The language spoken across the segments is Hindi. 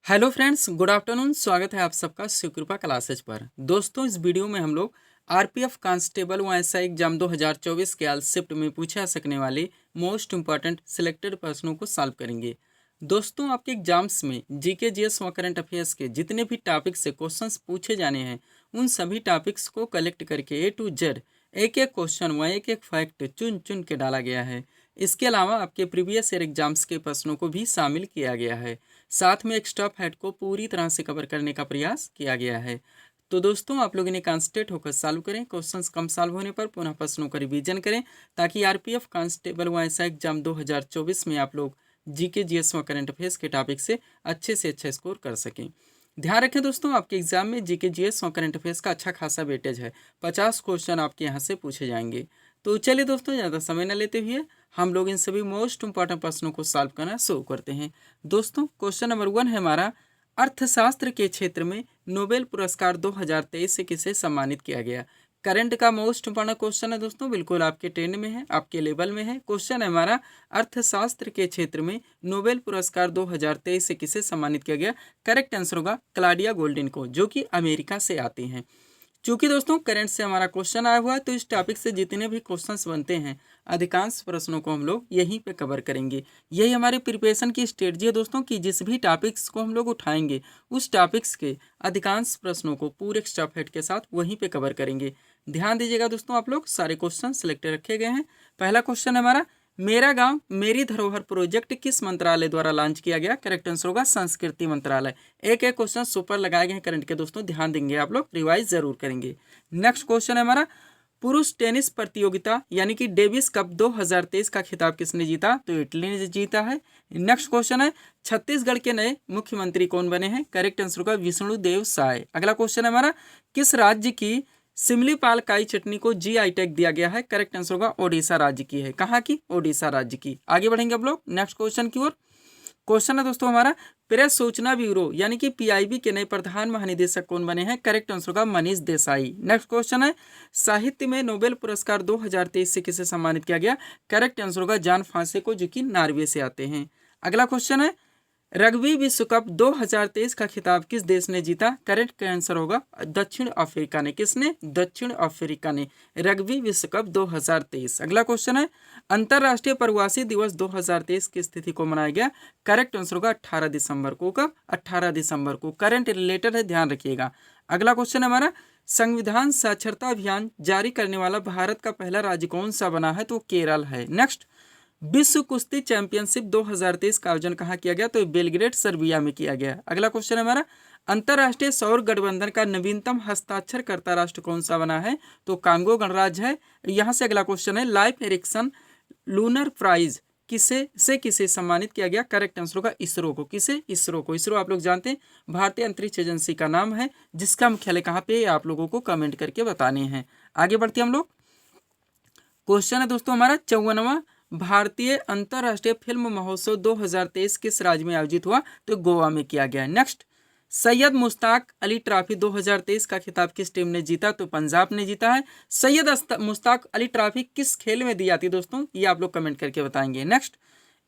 Hello friends, good afternoon. स्वागत है आप सबका शिवकृपा क्लासेज पर। दोस्तों, इस वीडियो में हम लोग आरपीएफ कांस्टेबल व एसआई एग्जाम 2024 के आल शिफ्ट में पूछे जा सकने वाले मोस्ट इंपॉर्टेंट सिलेक्टेड प्रश्नों को सॉल्व करेंगे। दोस्तों, आपके एग्जाम्स में जीके जीएस व करंट अफेयर्स के जितने भी टॉपिक्स से क्वेश्चंस पूछे जाने हैं, उन सभी टॉपिक्स को कलेक्ट करके ए टू जेड एक एक क्वेश्चन व एक एक फैक्ट चुन चुन के डाला गया है। इसके अलावा आपके प्रीवियस ईयर एग्जाम्स के प्रश्नों को भी शामिल किया गया है। साथ में एक्स्ट्रा फैक्ट को पूरी तरह से कवर करने का प्रयास किया गया है। तो दोस्तों, आप लोग इन्हें कॉन्सेंट्रेट होकर सॉल्व करें। क्वेश्चंस कम सॉल्व होने पर पुनः प्रश्नों का रिवीजन करें, ताकि आरपीएफ कांस्टेबल व एसआई एग्जाम 2024 में आप लोग जीके जीएस व करंट अफेयर्स के टॉपिक से अच्छा स्कोर कर सकें। ध्यान रखें दोस्तों, आपके एग्जाम में जीके जीएस और करंट अफेयर्स का अच्छा खासा वेटेज है। 50 क्वेश्चन आपके यहाँ से पूछे जाएंगे। तो चलिए दोस्तों, ज़्यादा समय न लेते हुए हम लोग इन सभी मोस्ट इंपॉर्टेंट प्रश्नों को सॉल्व करना शुरू करते हैं। दोस्तों, क्वेश्चन नंबर 1 है हमारा, अर्थशास्त्र के क्षेत्र में नोबेल पुरस्कार 2023 से किसे सम्मानित किया गया। करंट का मोस्ट इंपॉर्टेंट क्वेश्चन है दोस्तों, बिल्कुल आपके ट्रेंड में है, आपके लेवल में है। क्वेश्चन है हमारा, अर्थशास्त्र के क्षेत्र में नोबेल पुरस्कार 2023 से किसे सम्मानित किया गया। करेक्ट आंसर होगा क्लॉडिया गोल्डिन को, जो कि अमेरिका से आती हैं। चूंकि दोस्तों करंट से हमारा क्वेश्चन आया हुआ है, तो इस टॉपिक से जितने भी क्वेश्चंस बनते हैं, अधिकांश प्रश्नों को हम लोग यहीं पे कवर करेंगे। यही हमारे प्रिपरेशन की स्ट्रेटजी है दोस्तों, कि जिस भी टॉपिक्स को हम लोग उठाएंगे, उस टॉपिक्स के अधिकांश प्रश्नों को पूरे एक्स्ट्रा फैक्ट के साथ वहीं पे कवर करेंगे। ध्यान दीजिएगा दोस्तों, आप लोग सारे क्वेश्चन सिलेक्ट रखे गए हैं। पहला क्वेश्चन हमारा, मेरा गांव मेरी धरोहर प्रोजेक्ट किस मंत्रालय द्वारा लॉन्च किया गया। करेक्ट आंसर होगा संस्कृति मंत्रालय। एक एक क्वेश्चन सुपर लगाए गए हैं करंट के दोस्तों, ध्यान देंगे आप लोग, रिवाइज जरूर करेंगे। नेक्स्ट क्वेश्चन है हमारा, पुरुष टेनिस प्रतियोगिता यानी कि डेविस कप 2023 का खिताब किसने जीता। तो इटली ने जीता है। नेक्स्ट क्वेश्चन है, छत्तीसगढ़ के नए मुख्यमंत्री कौन बने हैं। करेक्ट आंसर होगा विष्णुदेव साय। अगला क्वेश्चन है हमारा, किस राज्य की सिमलीपाल काई चटनी को जीआई टैग दिया गया है। करेक्ट आंसर होगा ओडिशा राज्य की है। कहाँ की? ओडिशा राज्य की। आगे बढ़ेंगे अब लोग नेक्स्ट क्वेश्चन की ओर। क्वेश्चन है दोस्तों हमारा, प्रेस सूचना ब्यूरो यानी कि पीआईबी के नए प्रधान महानिदेशक कौन बने हैं। करेक्ट आंसर होगा मनीष देसाई। नेक्स्ट क्वेश्चन है, साहित्य में नोबेल पुरस्कार 2023 से किसे सम्मानित किया गया। करेक्ट आंसर होगा जॉन फांसे को, जो कि नॉर्वे से आते हैं। अगला क्वेश्चन है, रग्बी विश्व कप 2023 का खिताब किस देश ने जीता। करेक्ट आंसर होगा दक्षिण अफ्रीका ने। किसने? दक्षिण अफ्रीका ने रग्बी विश्व कप 2023। अगला क्वेश्चन है, अंतर्राष्ट्रीय प्रवासी दिवस 2023 की स्थिति को मनाया गया। करेक्ट आंसर होगा 18 दिसंबर को। कब? 18 दिसंबर को। करंट रिलेटेड है, ध्यान रखिएगा। अगला क्वेश्चन हमारा, संविधान साक्षरता अभियान जारी करने वाला भारत का पहला राज्य कौन सा बना है। तो केरल है। नेक्स्ट, विश्व कुश्ती चैंपियनशिप 2023 का आयोजन कहाँ किया गया। तो बेलग्रेड सर्बिया में किया गया। अगला क्वेश्चन है हमारा, अंतर्राष्ट्रीय सौर गठबंधन का नवीनतम हस्ताक्षरकर्ता राष्ट्र कौन सा बना है। तो कांगो गणराज्य है। यहाँ से अगला क्वेश्चन है, लाइफ एरिक्सन लूनर प्राइज किसे सम्मानित किया गया। करेक्ट आंसर होगा इसरो को। किसे? इसरो को। इसरो आप लोग जानते हैं भारतीय अंतरिक्ष एजेंसी का नाम है, जिसका मुख्यालय कहाँ पे, आप लोगों को कमेंट करके बताने हैं। आगे बढ़ते हैं हम लोग। क्वेश्चन है दोस्तों हमारा 54वां भारतीय अंतर्राष्ट्रीय फिल्म महोत्सव 2023 किस राज्य में आयोजित हुआ। तो गोवा में किया गया। नेक्स्ट, सैयद मुश्ताक अली ट्रॉफी 2023 का खिताब किस टीम ने जीता। तो पंजाब ने जीता है। सैयद मुश्ताक अली ट्रॉफी किस खेल में दी जाती है दोस्तों, ये आप लोग कमेंट करके बताएंगे। Next,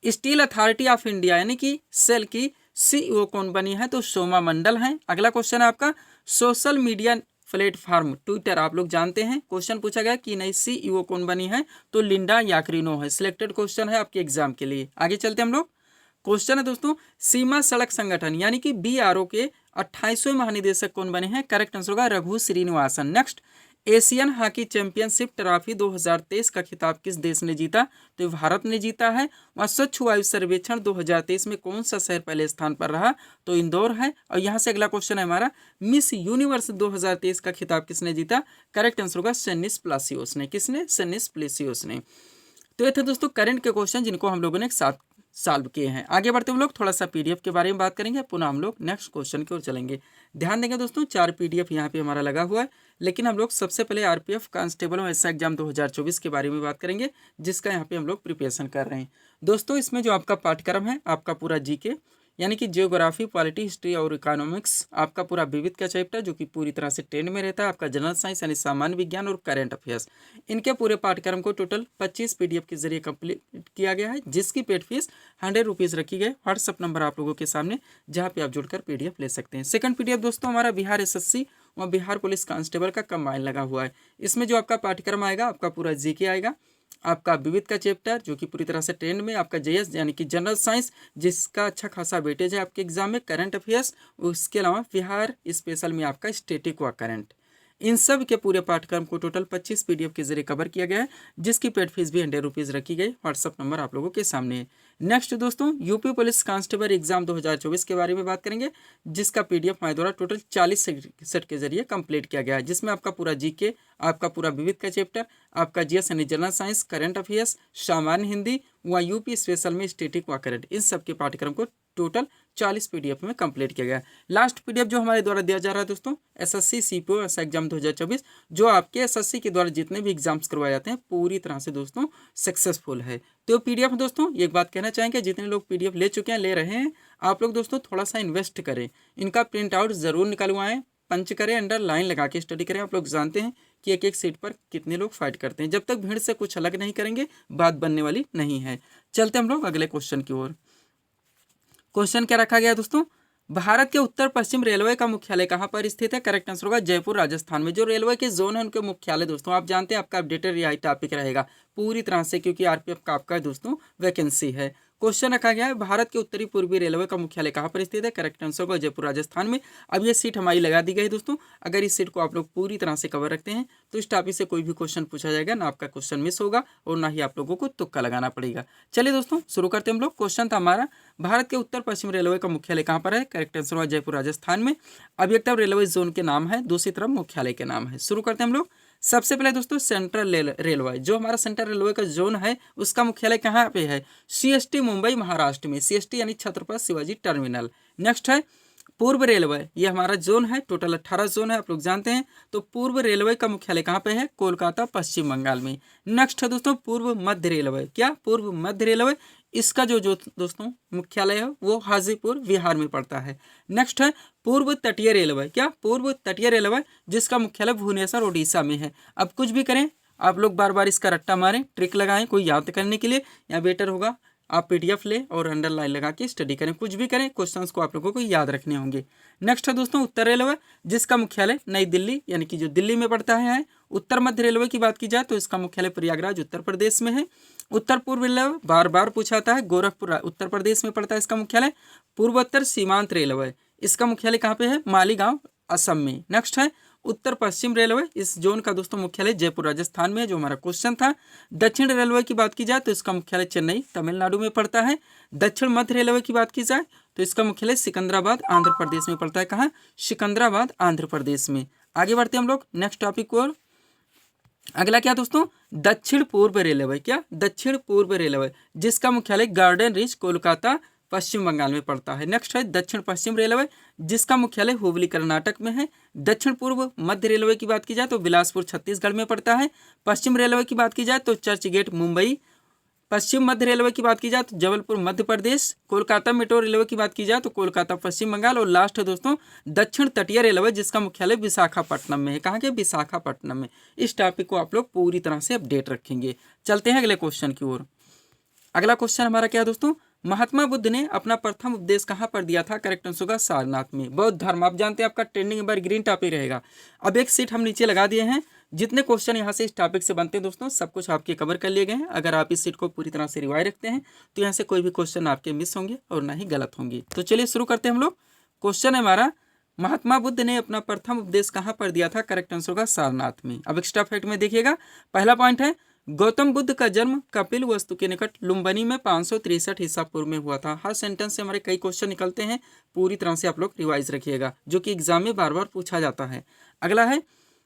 steel authority of India यानी कि सेल की सीईओ कौन बनी है। तो सोमा मंडल है। अगला क्वेश्चन है आपका, सोशल मीडिया प्लेटफॉर्म ट्विटर आप लोग जानते हैं, क्वेश्चन पूछा गया कि नई सीईओ कौन बनी है। तो लिंडा याक्रिनो है। सिलेक्टेड क्वेश्चन है आपके एग्जाम के लिए। आगे चलते हम लोग। क्वेश्चन है दोस्तों, सीमा सड़क संगठन यानी कि बीआरओ के 28वें महानिदेशक कौन बने हैं। करेक्ट आंसर होगा Raghu Srinivasan. Next, Asian hockey championship trophy 2023 का खिताब किस देश ने जीता। तो भारत ने जीता है। वहाँ स्वच्छ वायु सर्वेक्षण 2023 में कौन सा शहर पहले स्थान पर रहा। तो इंदौर है। और यहाँ से अगला क्वेश्चन है हमारा, मिस यूनिवर्स 2023 का खिताब किसने जीता। करेक्ट आंसर होगा सेनिस प्लासियोस ने। किसने? सेनिस प्लासियोस ने। तो ये थे दोस्तों करंट के क्वेश्चन, जिनको हम लोगों ने एक साथ सॉल्व किए हैं। आगे बढ़ते हुए लोग थोड़ा सा पीडीएफ के बारे में बात करेंगे, पुनः हम लोग नेक्स्ट क्वेश्चन की ओर चलेंगे। ध्यान देंगे दोस्तों, 4 पीडीएफ यहाँ पे हमारा लगा हुआ है, लेकिन हम लोग सबसे पहले आरपीएफ कांस्टेबल और एसआई एग्जाम 2024 के बारे में बात करेंगे, जिसका यहाँ पे हम लोग प्रिपरेशन कर रहे हैं। दोस्तों, इसमें जो आपका पाठ्यक्रम है, आपका पूरा जीके यानी कि जियोग्राफी, पॉलिटी, हिस्ट्री और इकोनॉमिक्स आपका पूरा विविध का चैप्टर जो कि पूरी तरह से ट्रेंड में रहता है। आपका जनरल साइंस यानी सामान्य विज्ञान और करंट अफेयर्स, इनके पूरे पाठ्यक्रम को टोटल 25 PDF के जरिए कंप्लीट किया गया है, जिसकी पेड फीस 100 रुपीज़ रखी गई। व्हाट्सअप नंबर आप लोगों के सामने जहाँ पे आप जुड़कर PDF ले सकते हैं। सेकंड PDF दोस्तों हमारा बिहार SSC और बिहार पुलिस कांस्टेबल का कंबाइन लगा हुआ है। इसमें जो आपका पाठ्यक्रम आएगा, आपका पूरा GK आएगा, आपका विविध का चैप्टर जो कि पूरी तरह से ट्रेंड में, आपका JS यानी कि जनरल साइंस जिसका अच्छा खासा वेटेज है आपके एग्जाम में, करंट अफेयर्स, उसके अलावा बिहार स्पेशल में आपका स्टैटिक व करंट, इन सब के पूरे पाठ्यक्रम को टोटल 25 PDF के जरिए कवर किया गया है, जिसकी पेड फीस भी 100 रुपीज़ रखी गई। व्हाट्सअप नंबर आप लोगों के सामने है। नेक्स्ट दोस्तों यूपी पुलिस कांस्टेबल एग्जाम 2024 के बारे में बात करेंगे, जिसका PDF हमारे द्वारा टोटल 40 सेट के जरिए कंप्लीट किया गया है, जिसमें आपका पूरा GK, आपका पूरा विविध का चैप्टर, आपका GS यानी जनरल साइंस, करंट अफेयर्स, सामान्य हिंदी व यूपी स्पेशल में स्टैटिक व करंट, इन सब के पाठ्यक्रम को टोटल 40 PDF में कंप्लीट किया गया है। लास्ट PDF जो हमारे द्वारा दिया जा रहा है दोस्तों, SSC CPO एग्जाम 2024, जो आपके SSC के द्वारा जितने भी एग्जाम्स करवाए जाते हैं पूरी तरह से दोस्तों सक्सेसफुल है। तो PDF दोस्तों एक बात कहना चाहेंगे, जितने लोग PDF ले चुके हैं, ले रहे हैं, आप लोग दोस्तों थोड़ा सा इन्वेस्ट करें, इनका प्रिंट आउट ज़रूर निकलवाएं, पंच करें, अंडर लाइन लगा के स्टडी करें। आप लोग जानते हैं कि एक एक सीट पर कितने लोग फाइट करते हैं। जब तक भीड़ से कुछ अलग नहीं करेंगे बात बनने वाली नहीं है। चलते हम लोग अगले क्वेश्चन की ओर। क्वेश्चन क्या रखा गया दोस्तों, भारत के उत्तर पश्चिम रेलवे का मुख्यालय कहाँ पर स्थित है? करेक्ट आंसर होगा जयपुर राजस्थान में। जो रेलवे के जोन है उनके मुख्यालय दोस्तों आप जानते हैं, आपका अपडेटेड यही टॉपिक रहेगा पूरी तरह से, क्योंकि RPF का आपका दोस्तों वैकेंसी है। क्वेश्चन रखा गया है भारत के उत्तरी पूर्वी रेलवे का मुख्यालय कहाँ पर स्थित है? करेक्ट आंसर होगा जयपुर राजस्थान में। अब ये सीट हमारी लगा दी गई दोस्तों, अगर इस सीट को आप लोग पूरी तरह से कवर रखते हैं तो इस टॉपिक से कोई भी क्वेश्चन पूछा जाएगा ना, आपका क्वेश्चन मिस होगा और ना ही आप लोगों को तुक्का लगाना पड़ेगा। चलिए दोस्तों शुरू करते हैं हम लोग। क्वेश्चन था हमारा, भारत के उत्तर पश्चिम रेलवे का मुख्यालय कहाँ पर है? करेक्ट आंसर होगा जयपुर राजस्थान में। अब एक तरफ रेलवे जोन के नाम है, दूसरी तरफ मुख्यालय के नाम है। शुरू करते हैं हम लोग। सबसे पहले दोस्तों सेंट्रल रेलवे, जो हमारा सेंट्रल रेलवे का जोन है उसका मुख्यालय कहाँ पे है? CST मुंबई महाराष्ट्र में, CST यानी छत्रपति शिवाजी टर्मिनल। नेक्स्ट है पूर्व रेलवे, ये हमारा जोन है, टोटल 18 जोन है आप लोग जानते हैं। तो पूर्व रेलवे का मुख्यालय कहाँ पे है? कोलकाता पश्चिम बंगाल में। नेक्स्ट है दोस्तों पूर्व मध्य रेलवे, क्या पूर्व मध्य रेलवे, इसका जो दोस्तों मुख्यालय है वो हाजीपुर बिहार में पड़ता है। नेक्स्ट है पूर्व तटीय रेलवे, क्या पूर्व तटीय रेलवे, जिसका मुख्यालय भुवनेश्वर ओडिशा में है। अब कुछ भी करें आप लोग बार बार इसका रट्टा मारें, ट्रिक लगाएं कोई याद करने के लिए, या बेटर होगा आप PDF ले और अंडरलाइन लगा के स्टडी करें। कुछ भी करें क्वेश्चंस को आप लोगों को याद रखने होंगे। नेक्स्ट है दोस्तों उत्तर रेलवे, जिसका मुख्यालय नई दिल्ली यानी कि जो दिल्ली में पड़ता है। उत्तर मध्य रेलवे की बात की जाए तो इसका मुख्यालय प्रयागराज उत्तर प्रदेश में है। उत्तर पूर्व रेलवे बार बार पूछा जाता है, गोरखपुर उत्तर प्रदेश में पड़ता है इसका मुख्यालय। पूर्वोत्तर सीमांत रेलवे, इसका मुख्यालय कहाँ पे है? मालीगांव असम में। नेक्स्ट है उत्तर पश्चिम रेलवे, इस जोन का दोस्तों मुख्यालय जयपुर राजस्थान में, जो हमारा क्वेश्चन था। दक्षिण रेलवे की बात की जाए तो इसका मुख्यालय चेन्नई तमिलनाडु में पड़ता है। दक्षिण मध्य रेलवे की बात की जाए तो इसका मुख्यालय सिकंदराबाद आंध्र प्रदेश में पड़ता है। कहाँ? सिकंदराबाद आंध्र प्रदेश में। आगे बढ़ते हम लोग नेक्स्ट टॉपिक को। अगला क्या दोस्तों, दक्षिण पूर्व रेलवे, क्या दक्षिण पूर्व रेलवे, जिसका मुख्यालय गार्डन रीच कोलकाता पश्चिम बंगाल में पड़ता है। नेक्स्ट है दक्षिण पश्चिम रेलवे, जिसका मुख्यालय हुबली कर्नाटक में है। दक्षिण पूर्व मध्य रेलवे की बात की जाए तो बिलासपुर छत्तीसगढ़ में पड़ता है। पश्चिम रेलवे की बात की जाए तो चर्च गेट मुंबई। पश्चिम मध्य रेलवे की बात की जाए तो जबलपुर मध्य प्रदेश। कोलकाता मेट्रो रेलवे की बात की जाए तो कोलकाता पश्चिम बंगाल। और लास्ट है दोस्तों दक्षिण तटीय रेलवे, जिसका मुख्यालय विशाखापट्टनम में है। कहाँ के? विशाखापट्टनम में। इस टॉपिक को आप लोग पूरी तरह से अपडेट रखेंगे। चलते हैं अगले क्वेश्चन की ओर। अगला क्वेश्चन हमारा क्या है दोस्तों, महात्मा बुद्ध ने अपना प्रथम उपदेश कहाँ पर दिया था? करेक्ट आंसर होगा सारनाथ में। बौद्ध धर्म आप जानते हैं आपका ट्रेंडिंग बार ग्रीन टॉपिक रहेगा। अब एक सीट हम नीचे लगा दिए हैं, जितने क्वेश्चन यहाँ से इस टॉपिक से बनते हैं दोस्तों सब कुछ आपके कवर कर लिए गए हैं। अगर आप इस सीट को पूरी तरह से रिवाइज रखते हैं तो यहाँ से कोई भी क्वेश्चन आपके मिस होंगे और ना ही गलत होंगे। तो चलिए शुरू करते हैं हम लोग। क्वेश्चन है हमारा, महात्मा बुद्ध ने अपना प्रथम उपदेश कहाँ पर दिया था? करेक्ट आंसर होगा सारनाथ में। अब एक्स्ट्रा फैक्ट में देखिएगा, पहला पॉइंट है गौतम बुद्ध का जन्म कपिल वस्तु के निकट लुम्बिनी में 563 ईसा पूर्व में हुआ था। हर सेंटेंस से हमारे कई क्वेश्चन निकलते हैं, पूरी तरह से आप लोग रिवाइज रखिएगा, जो कि एग्जाम में बार बार पूछा जाता है। अगला है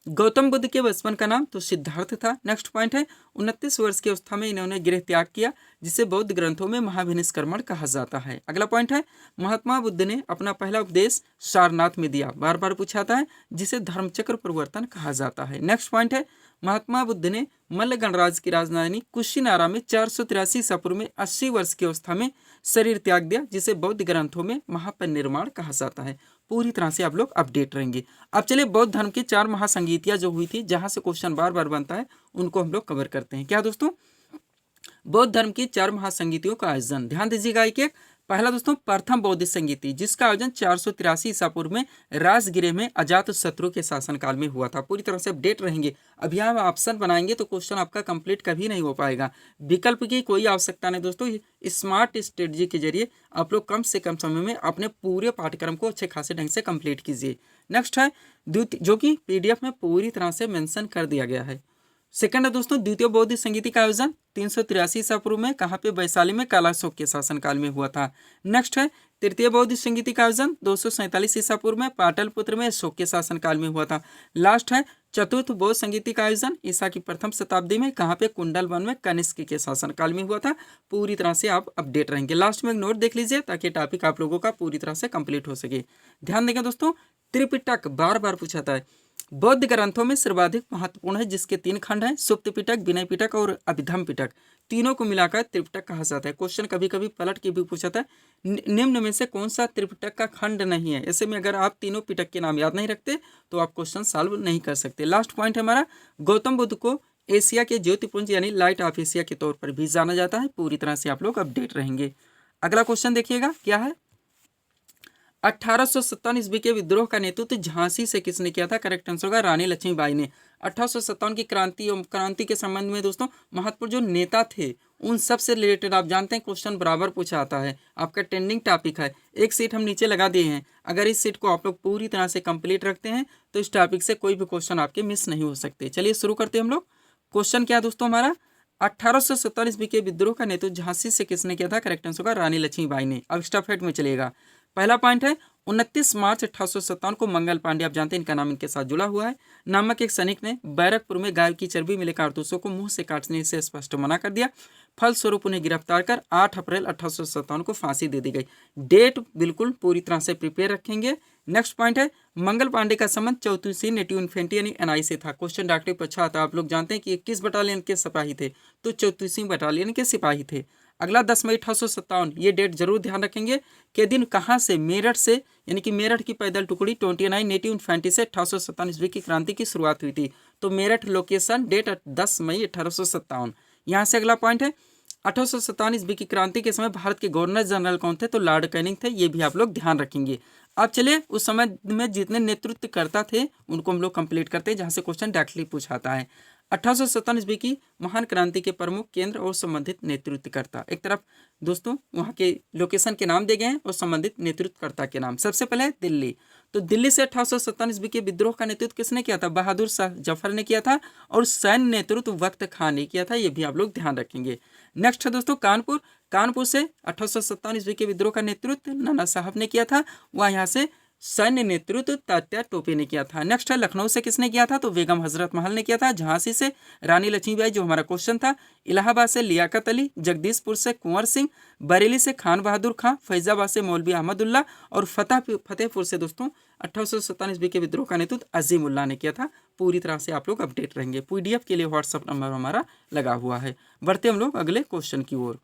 गौतम बुद्ध के बचपन का नाम तो सिद्धार्थ था। नेक्स्ट पॉइंट है 29 वर्ष की अवस्था में इन्होंने गृह त्याग किया, जिसे बौद्ध ग्रंथों में महाभिनिष्क्रमण कहा जाता है। अगला पॉइंट है महात्मा बुद्ध ने अपना पहला उपदेश सारनाथ में दिया, बार बार पूछा जाता है, जिसे धर्मचक्र परिवर्तन कहा जाता है। नेक्स्ट पॉइंट है महात्मा बुद्ध ने मल्ल गणराज्य की राजधानी कुशीनारा में 483 ईसा पूर्व में 80 वर्ष की अवस्था में शरीर त्याग दिया, जिसे बौद्ध ग्रंथों में महापरिनिर्वाण कहा जाता है। पूरी तरह से आप लोग अपडेट रहेंगे। अब चलिए बौद्ध धर्म की 4 महासंगीतियाँ जो हुई थी, जहाँ से क्वेश्चन बार बार बनता है, उनको हम लोग कवर करते हैं। क्या दोस्तों? बौद्ध धर्म की 4 महासंगीतियों का आयोजन, ध्यान दीजिएगा एक एक। पहला दोस्तों प्रथम बौद्ध संगीति, जिसका आयोजन 483 ईसा पूर्व में राजगृह में अजातशत्रु के शासनकाल में हुआ था। पूरी तरह से अपडेट रहेंगे। अब यहाँ ऑप्शन बनाएंगे तो क्वेश्चन आपका कंप्लीट कभी नहीं हो पाएगा। विकल्प की कोई आवश्यकता नहीं दोस्तों। स्मार्ट स्ट्रेटजी के जरिए आप लोग कम से कम समय में अपने पूरे पाठ्यक्रम को अच्छे खासे ढंग से कंप्लीट कीजिए। नेक्स्ट है जो कि PDF में पूरी तरह से मेंशन कर दिया गया है। सेकंड है दोस्तों द्वितीय बौद्ध संगीति का आयोजन 383 ईसा पूर्व में कहाँ पे? वैशाली में कालाशोक के शासनकाल में हुआ था। नेक्स्ट है तृतीय बौद्ध संगीति का आयोजन 247 ईसा पूर्व में पाटलिपुत्र में अशोक के शासनकाल में हुआ था। लास्ट है चतुर्थ बौद्ध संगीति का आयोजन ईसा की प्रथम शताब्दी में कहाँ पे? कुंडल वन में कनिष्क के शासनकाल में हुआ था। पूरी तरह से आप अपडेट रहेंगे। लास्ट में एक नोट देख लीजिए ताकि टॉपिक आप लोगों का पूरी तरह से कंप्लीट हो सके। ध्यान देंगे दोस्तों, त्रिपिटक बार बार पूछा था, बौद्ध ग्रंथों में सर्वाधिक महत्वपूर्ण है, जिसके 3 खंड हैं, सुप्त पिटक, विनय पिटक और अभिधम पिटक। तीनों को मिलाकर त्रिपिटक कहा जाता है। क्वेश्चन कभी कभी पलट के भी पूछा था, निम्न में से कौन सा त्रिपिटक का खंड नहीं है? ऐसे में अगर आप तीनों पिटक के नाम याद नहीं रखते तो आप क्वेश्चन सॉल्व नहीं कर सकते। लास्ट पॉइंट है हमारा, गौतम बुद्ध को एशिया के ज्योतिपुंज यानी लाइट ऑफ एशिया के तौर पर भी जाना जाता है। पूरी तरह से आप लोग अपडेट रहेंगे। अगला क्वेश्चन देखिएगा क्या है। 1857 ईस्वी के विद्रोह का नेतृत्व झांसी से किसने किया था? करेक्ट आंसर होगा रानी लक्ष्मीबाई ने। 1857 की क्रांति के संबंध में दोस्तों महत्वपूर्ण जो नेता थे उन सब से रिलेटेड आप जानते हैं क्वेश्चन बराबर पूछा आता है। आपका ट्रेंडिंग टॉपिक है। एक सीट हम नीचे लगा दिए हैं। अगर इस सीट को आप लोग पूरी तरह से कंप्लीट रखते हैं तो इस टॉपिक से कोई भी क्वेश्चन आपके मिस नहीं हो सकते। चलिए शुरू करते हैं हम लोग। क्वेश्चन क्या दोस्तों हमारा, 1857 ईस्वी के विद्रोह का नेतृत्व झांसी से किसने किया था? करेक्ट आंसर होगा रानी लक्ष्मीबाई ने। अब स्टफेट में चलिएगा। पहला पॉइंट है 29 मार्च 1857 को मंगल पांडे, आप जानते हैं इनका नाम इनके साथ जुड़ा हुआ है, नामक एक सैनिक ने बैरकपुर में गाय की चर्बी मिले कारतूसों को मुंह से काटने से स्पष्ट मना कर दिया। फलस्वरूप उन्हें गिरफ्तार कर 8 अप्रैल 1857 को फांसी दे दी गई। डेट बिल्कुल पूरी तरह से प्रिपेयर रखेंगे। नेक्स्ट पॉइंट है मंगल पांडे का संबंध 34वीं नेटिव इन्फेंट्री यानी NI से था। क्वेश्चन डायरेक्टली पूछा था। आप लोग जानते हैं कि 21 बटालियन के सिपाही थे तो 34वीं बटालियन के सिपाही थे। अगला 10 मई 1857, ये डेट जरूर ध्यान रखेंगे के दिन कहाँ से? मेरठ से, यानी कि मेरठ की पैदल टुकड़ी 29 नेटिव इन्फेंट्री से 1857 ईस्वी की क्रांति की शुरुआत हुई थी। तो मेरठ लोकेशन, डेट 10 मई 1857। यहाँ से अगला पॉइंट है 1857 ईस्वी की क्रांति के समय भारत के गवर्नर जनरल कौन थे? तो लॉर्ड कैनिंग थे। ये भी आप लोग ध्यान रखेंगे। अब चलिए उस समय में जितने नेतृत्वकर्ता थे उनको हम लोग कंप्लीट करते हैं, जहाँ से क्वेश्चन डायरेक्टली पूछाता है। 1857 ईस्वी की महान क्रांति के प्रमुख केंद्र और संबंधित नेतृत्वकर्ता। एक तरफ दोस्तों वहाँ के लोकेशन के नाम दिए गए हैं और संबंधित नेतृत्वकर्ता के नाम। सबसे पहले दिल्ली, तो दिल्ली से 1857 ईस्वी के विद्रोह का नेतृत्व किसने किया था? बहादुर शाह जफर ने किया था और सैन्य नेतृत्व वक्त खान ने किया था। ये भी आप लोग ध्यान रखेंगे। नेक्स्ट है दोस्तों कानपुर, कानपुर से 1857 ईस्वी के विद्रोह का नेतृत्व नाना साहब ने किया था। वह यहाँ से सैन्य नेतृत्व तात्या टोपे ने किया था। नेक्स्ट है लखनऊ से किसने किया था? तो बेगम हजरत महल ने किया था। झांसी से रानी लक्ष्मीबाई, जो हमारा क्वेश्चन था। इलाहाबाद से लियाकत अली, जगदीशपुर से कुंवर सिंह, बरेली से खान बहादुर खां, फैजाबाद से मौलवी अहमदुल्ला और फतेहपुर से दोस्तों 1857 ईस्वी के विद्रोह का नेतृत्व अजीमुल्लाह ने किया था। पूरी तरह से आप लोग अपडेट रहेंगे। PDF के लिए व्हाट्सअप नंबर हमारा लगा हुआ है। बढ़ते हम लोग अगले क्वेश्चन की ओर।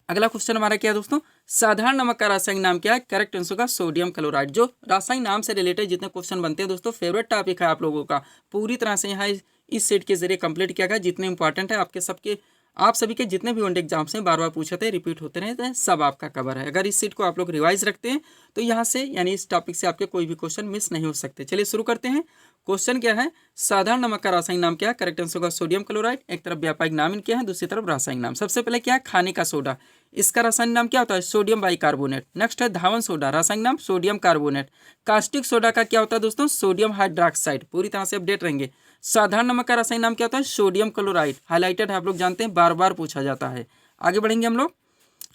अगला क्वेश्चन हमारा क्या है दोस्तों? साधारण नमक का रासायनिक नाम क्या है? करेक्ट आंसर होगा सोडियम क्लोराइड। जो रासायनिक नाम से रिलेटेड जितने क्वेश्चन बनते हैं दोस्तों, फेवरेट टॉपिक है आप लोगों का। पूरी तरह से यहाँ इस सेट के जरिए कंप्लीट किया गया। जितने इंपॉर्टेंट है आपके सबके, आप सभी के जितने भी वनडे एग्जाम्स हैं बार बार पूछते हैं, रिपीट होते रहते हैं, सब आपका कवर है। अगर इस सीट को आप लोग रिवाइज रखते हैं तो यहाँ से यानी इस टॉपिक से आपके कोई भी क्वेश्चन मिस नहीं हो सकते। चलिए शुरू करते हैं। क्वेश्चन क्या है? साधारण नमक का रासायनिक नाम क्या है? करेक्ट आंसर होगा सोडियम क्लोराइड। एक तरफ व्यापारिक नाम इनके हैं, दूसरी तरफ रासायनिक नाम। सबसे पहले क्या है? खाने का सोडा, इसका रासायनिक नाम क्या होता है? Sodium bicarbonate. नेक्स्ट है धावन सोडा, रासायनिक नाम सोडियम कार्बोनेट। कास्टिक सोडा का क्या होता है दोस्तों? Sodium hydroxide. पूरी तरह से अपडेट रहेंगे। साधारण नमक का रासायनिक नाम क्या होता है? Sodium chloride. हाईलाइटेड है, आप लोग जानते हैं, बार बार पूछा जाता है। आगे बढ़ेंगे हम लोग।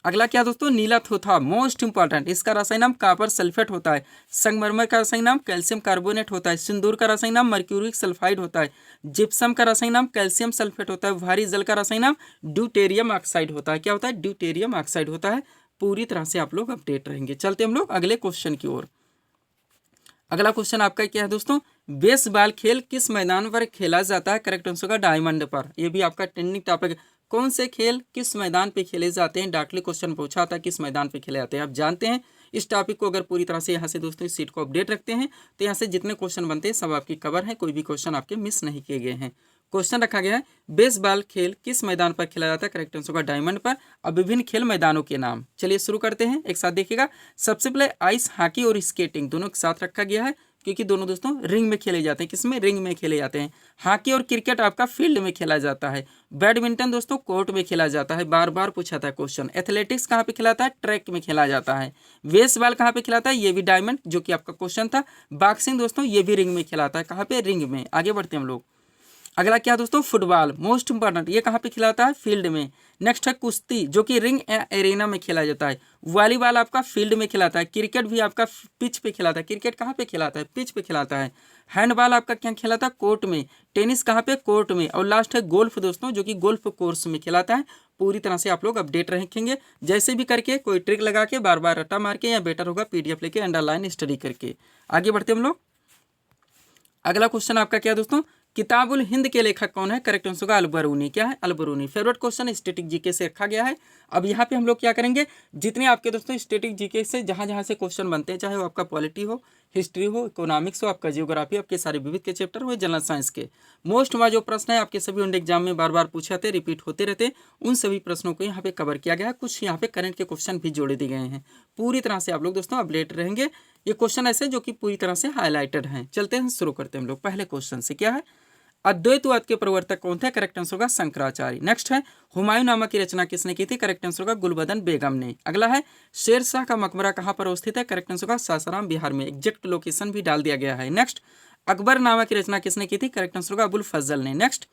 अगला क्या दोस्तों? नीला थोथा, मोस्ट इंपॉर्टेंट। इसका रासायनिक नाम कॉपर सल्फेट होता है। संगमरमर का रासायनिक नाम कैल्शियम कार्बोनेट होता है। सिंदूर का रासायनिक नाम मर्क्यूरिक सल्फाइड होता है। जिप्सम का रासायनिक नाम कैल्शियम सल्फेट होता है। भारी जल का रासायनिक नाम ड्यूटेरियम ऑक्साइड होता है। क्या होता है? ड्यूटेरियम ऑक्साइड होता है। पूरी तरह से आप लोग अपडेट रहेंगे। चलते हम लोग अगले क्वेश्चन की ओर। अगला क्वेश्चन आपका क्या है दोस्तों? बेसबॉल खेल किस मैदान पर खेला जाता है? करेक्ट आंसर होगा डायमंड पर। यह भी आपका ट्रेंडिंग टॉपिक। कौन से खेल किस मैदान पे खेले जाते हैं, डायरेक्टली क्वेश्चन पूछा था किस मैदान पे खेले जाते हैं। आप जानते हैं इस टॉपिक को अगर पूरी तरह से यहाँ से दोस्तों इस सीट को अपडेट रखते हैं तो यहाँ से जितने क्वेश्चन बनते हैं सब आपकी कवर है, कोई भी क्वेश्चन आपके मिस नहीं किए गए हैं। क्वेश्चन रखा गया है बेसबॉल खेल किस मैदान पर खेला जाता है, करेक्ट आंसर होगा डायमंड पर। अब विभिन्न खेल मैदानों के नाम, चलिए शुरू करते हैं, एक साथ देखिएगा। सबसे पहले आइस हॉकी और स्केटिंग दोनों के साथ रखा गया है क्योंकि दोनों दोस्तों रिंग में खेले जाते हैं। किसमें? रिंग में खेले जाते हैं। हॉकी और क्रिकेट आपका फील्ड में खेला जाता है। बैडमिंटन दोस्तों कोर्ट में खेला जाता है, बार बार पूछा था क्वेश्चन। एथलेटिक्स कहाँ पे खिलाता है? ट्रैक में खेला जाता है। बेसबॉल कहाँ पे खिलाता है? ये भी डायमंड जो कि आपका क्वेश्चन था। बॉक्सिंग दोस्तों ये भी रिंग में खिलाता है। कहाँ पे? रिंग में। आगे बढ़ते हैं हम लोग। अगला क्या दोस्तों? फुटबॉल, मोस्ट इंपॉर्टेंट, ये कहाँ पे खिलाता है? फील्ड में। नेक्स्ट है कुश्ती जो कि रिंग एरेना में खेला जाता है। वॉलीबॉल आपका फील्ड में खिलाता है। क्रिकेट भी आपका पिच पे खिलाता है। क्रिकेट कहाँ पे खिलाता है? पिच पे खिलाता है। हैंडबॉल आपका क्या खिलाता है? कोर्ट में। टेनिस कहाँ पे? कोर्ट में। और लास्ट है गोल्फ दोस्तों जो कि गोल्फ कोर्स में खिलाता है। पूरी तरह से आप लोग अपडेट रखेंगे, जैसे भी करके कोई ट्रिक लगा के बार बार रट्टा मार के, या बेटर होगा पीडीएफ लेके अंडरलाइन स्टडी करके। आगे बढ़ते हम लोग। अगला क्वेश्चन आपका क्या दोस्तों? किताबुल हिंद के लेखक कौन है? करेक्ट आंसर होगा अल-बरूनी। क्या है? Al-Biruni. Favourite question static GK से रखा गया है। अब यहाँ पे हम लोग क्या करेंगे, जितने आपके दोस्तों स्टैटिक जीके से जहाँ जहाँ से क्वेश्चन बनते हैं, चाहे वो आपका पॉलिटी हो, हिस्ट्री हो, इकोनॉमिक्स हो, आपका जियोग्राफी, आपके सारे विविध के चैप्टर हो, जनरल साइंस के मोस्ट वाला जो प्रश्न है आपके सभी उन एग्जाम में बार बार पूछे जाते, रिपीट होते रहते, उन सभी प्रश्नों को यहाँ पे कवर किया गया है। कुछ यहाँ पे करंट के क्वेश्चन भी जोड़े दिए गए हैं। पूरी तरह से आप लोग दोस्तों अपडेट रहेंगे। ये क्वेश्चन ऐसे जो कि पूरी तरह से हाईलाइटेड हैं। चलते हैं, शुरू करते हैं हम लोग पहले क्वेश्चन से। क्या है? अद्वैतवाद के प्रवर्तक कौन थे? करेक्ट आंसर होगा शंकराचार्य। नेक्स्ट है हुमायूं नामा की रचना किसने की थी? करेक्ट आंसर होगा गुलबदन बेगम ने। अगला है शेरशाह का मकबरा कहाँ पर स्थित है? करेक्ट आंसर होगा सासाराम बिहार में। एग्जैक्ट लोकेशन भी डाल दिया गया है। नेक्स्ट अकबर नामा की रचना किसने की थी? करेक्ट आंसर होगा अबुल फजल ने। नेक्स्ट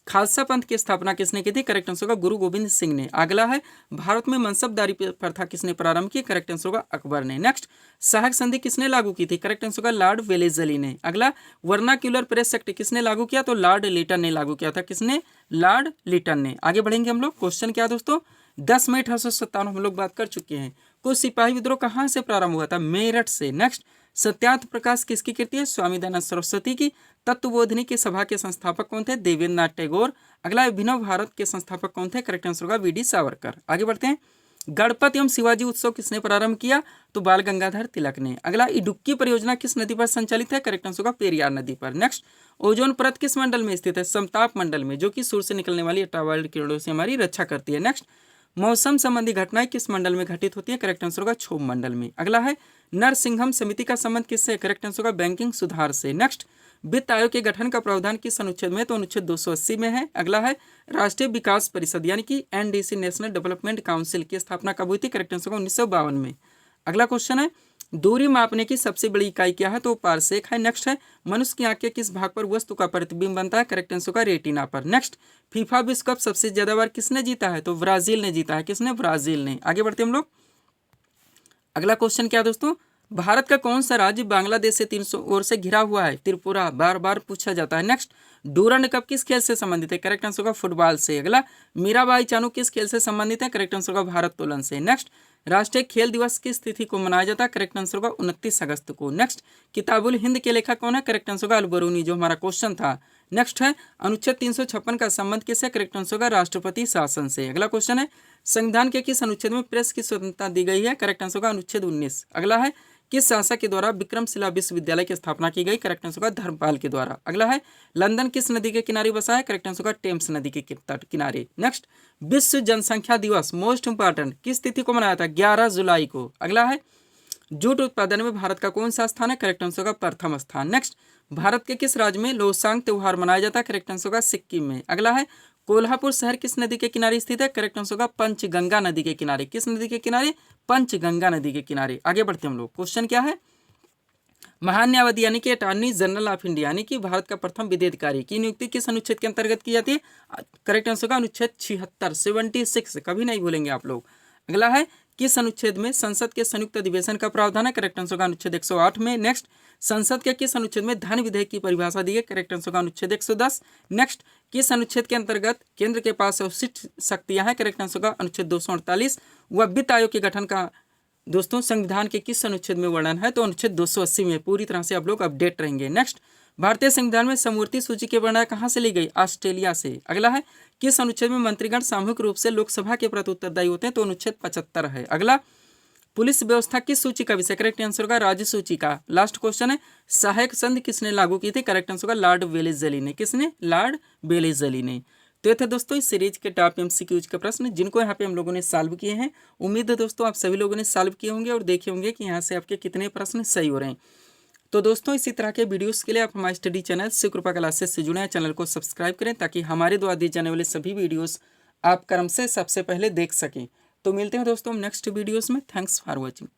खालसा पंथ की स्थापना किसने की थी? करेक्ट आंसर होगा गुरु गोविंद सिंह ने। अगला है भारत में मनसबदारी प्रथा किसने प्रारंभ की? करेक्ट आंसर होगा अकबर ने। नेक्स्ट सहायक संधि किसने लागू की थी? करेक्ट आंसर होगा लॉर्ड वेलेस्ली ने। अगला वर्नाक्यूलर प्रेस एक्ट किसने लागू किया? तो लॉर्ड लिटन ने लागू किया था। किसने? लॉर्ड लिटन ने। आगे बढ़ेंगे हम लोग। क्वेश्चन क्या दोस्तों? 10 मई 1857 हम लोग बात कर चुके हैं। कुछ सिपाही विद्रोह कहाँ से प्रारंभ हुआ था? मेरठ से। नेक्स्ट सत्यार्थ प्रकाश किसकी कृति है? स्वामी दयानंद सरस्वती की। तत्वबोधिनी की सभा के संस्थापक कौन थे? देवेंद्र नाथ टैगोर। अगला अभिनव भारत के संस्थापक कौन थे? करेक्ट आंसर होगा वी.डी. सावरकर। आगे बढ़ते हैं। गणपति एवं शिवाजी उत्सव किसने प्रारंभ किया? तो बाल गंगाधर तिलक ने। अगला इडुक्की परियोजना किस नदी पर संचालित है? करेक्ट आंसर होगा पेरियार नदी पर। नेक्स्ट ओजोन परत किस मंडल में स्थित है? समताप मंडल में, जो कि सूर्य से निकलने वाली अल्ट्रावायलेट किरणों से हमारी रक्षा करती है। नेक्स्ट मौसम संबंधी घटनाएं किस मंडल में घटित होती है? करेक्ट आंसर होगा क्षोभ मंडल में। अगला है नरसिंघम समिति का संबंध किससे? करेक्ट आंसर होगा बैंकिंग सुधार से। नेक्स्ट वित्त आयोग के गठन का प्रावधान किस अनुच्छेद में? तो अनुच्छेद 280 में है। अगला है राष्ट्रीय विकास परिषद यानी कि एनडीसी नेशनल डेवलपमेंट काउंसिल की स्थापना कब हुई थी? करेक्ट आंसर होगा 1952 में। अगला क्वेश्चन है दूरी मापने की सबसे बड़ी इकाई क्या है? तो पारसेक है। नेक्स्ट है मनुष्य की आंख के किस भाग पर वस्तु का प्रतिबिंब बनता है? करेक्ट आंसर होगा रेटिना पर। नेक्स्ट फीफा विश्व कप सबसे ज्यादा बार किसने जीता है? तो ब्राजील ने जीता है। किसने? ब्राजील ने। आगे बढ़ते हम लोग। अगला क्वेश्चन क्या दोस्तों? भारत का कौन सा राज्य बांग्लादेश से 300 ओर से घिरा हुआ है? त्रिपुरा। बार बार पूछा जाता है। नेक्स्ट डूरंड कप किस खेल से संबंधित है? करेक्ट आंसर होगा फुटबॉल से। अगला मीराबाई चानू किस खेल से संबंधित है? करेक्ट आंसर होगा भारोत्तोलन से। नेक्स्ट राष्ट्रीय खेल दिवस किस तिथि को मनाया जाता है? करेक्ट आंसर होगा 29 अगस्त को। नेक्स्ट किताबुल हिंद के लेखक कौन है? करेक्ट आंसर होगा अल-बरूनी, जो हमारा क्वेश्चन था। नेक्स्ट है अनुच्छेद 356 का संबंध किससे? करेक्ट आंसर होगा राष्ट्रपति शासन से। अगला क्वेश्चन है संविधान के किस अनुच्छेद में प्रेस की स्वतंत्रता दी गई है? करेक्ट आंसर होगा अनुच्छेद 19। अगला है किस शासक के द्वारा विक्रमशिला विश्वविद्यालय की स्थापना की गई? करेक्ट आंसर होगा धर्मपाल के द्वारा। अगला है लंदन किस नदी के किनारे बसा है? करेक्ट आंसर होगा टेम्स नदी के तट किनारे। नेक्स्ट विश्व जनसंख्या दिवस मोस्ट इंपॉर्टेंट किस तिथि को मनाया था? 11 जुलाई को। अगला है जूट उत्पादन में भारत का कौन सा स्थान है? करेक्ट आंसर होगा प्रथम स्थान। नेक्स्ट भारत के किस राज्य में लोसांग त्योहार मनाया जाता है? करेक्ट आंसर होगा सिक्किम में। अगला है कोल्हापुर शहर किस नदी के किनारे स्थित है? करेक्ट आंसर होगा पंचगंगा नदी के किनारे। किस नदी के किनारे? पंचगंगा नदी के किनारे। आगे बढ़ते हम लोग। क्वेश्चन क्या है? महान न्यायवादी यानी कि अटॉर्नी जनरल ऑफ इंडिया यानी कि भारत का प्रथम विधि अधिकारी की नियुक्ति किस अनुच्छेद के अंतर्गत की जाती है? करेक्ट आंसर होगा अनुच्छेद 76 कभी नहीं भूलेंगे आप लोग। अगला है किस अनुच्छेद में संसद के संयुक्त अधिवेशन का प्रावधान है? करेक्ट आंसर होगा अनुच्छेद 108 में। नेक्स्ट संसद के किस अनुच्छेद में धन विधेयक की परिभाषा दी है? करेक्ट आंसर होगा अनुच्छेद 110। नेक्स्ट किस अनुच्छेद के अंतर्गत केंद्र के पास अवशिष्ट शक्तियां हैं? करेक्ट आंसर होगा अनुच्छेद 248। वह वित्त आयोग के गठन का दोस्तों संविधान के किस अनुच्छेद में वर्णन है? तो अनुच्छेद 280 में। पूरी तरह से आप लोग अपडेट रहेंगे। नेक्स्ट भारतीय संविधान में समवर्ती सूची की प्रेरणा कहाँ से ली गई? ऑस्ट्रेलिया से। अगला है, किस अनुच्छेद में मंत्रीगण सामूहिक रूप से लोकसभा के प्रति उत्तरदायी होते हैं? तो अनुच्छेद 75 है। अगला, पुलिस व्यवस्था किस सूची का विषय? करेक्ट आंसर होगा राज्य सूची का। लास्ट क्वेश्चन है, सहायक संधि किसने लागू की थी? करेक्ट आंसर होगा लॉर्ड वेलेस्ली ने। किसने? लॉर्ड वेलेस्ली ने। तो ये थे दोस्तों इस सीरीज के टॉप एमसीक्यूज के प्रश्न जिनको यहाँ पे हम लोगों ने सॉल्व किए हैं। उम्मीद है दोस्तों आप सभी लोगों ने सॉल्व किए होंगे और देखे होंगे कि यहाँ से आपके कितने प्रश्न सही हो रहे हैं। तो दोस्तों इसी तरह के वीडियोस के लिए आप हमारे स्टडी चैनल शिवकृपा क्लासेस से जुड़े हैं। चैनल को सब्सक्राइब करें ताकि हमारे द्वारा दिए जाने वाले सभी वीडियोस आप क्रम से सबसे पहले देख सकें। तो मिलते हैं दोस्तों नेक्स्ट वीडियोस में। Thanks for watching.